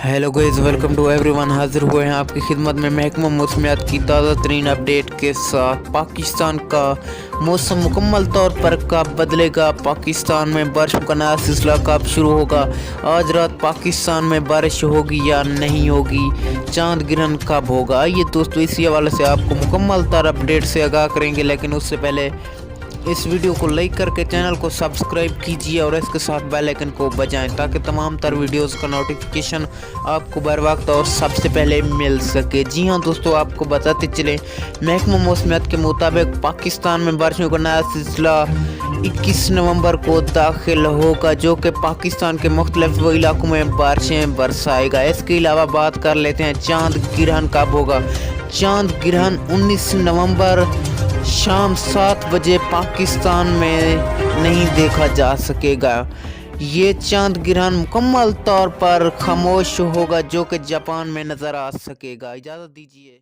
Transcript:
Hello guys, welcome to everyone. हाजिर हुए हैं आपकी खिदमत में महकमा मौसमियात की ताज़ा तरीन अपडेट के साथ। पाकिस्तान का मौसम मुकम्मल तौर पर कब बदलेगा, पाकिस्तान में बारिश का नया सिलसिला कब शुरू होगा, आज रात पाकिस्तान में बारिश होगी या नहीं होगी, चांद ग्रहण कब होगा, ये दोस्तों इसी हवाले से आपको मुकम्मल तौर अपडेट से आगाह करेंगे। लेकिन उससे पहले इस वीडियो को लाइक करके चैनल को सब्सक्राइब कीजिए और इसके साथ बेल आइकन को बजाएं ताकि तमाम तर वीडियोस का नोटिफिकेशन आपको बर वक्त और सबसे पहले मिल सके। जी हां दोस्तों, आपको बताते चले महकमा मौसमियात के मुताबिक पाकिस्तान में बारिशों का नया सिलसिला 21 नवंबर को दाखिल होगा, जो कि पाकिस्तान के मुख्तलिफ इलाकों में बारिशें बरसाएगा। इसके अलावा बात कर लेते हैं चांद ग्रहण कब होगा। चांद ग्रहण 19 नवंबर शाम 7 बजे पाकिस्तान में नहीं देखा जा सकेगा। ये चांद ग्रहण मुकम्मल तौर पर खामोश होगा, जो कि जापान में नज़र आ सकेगा। इजाज़त दीजिए।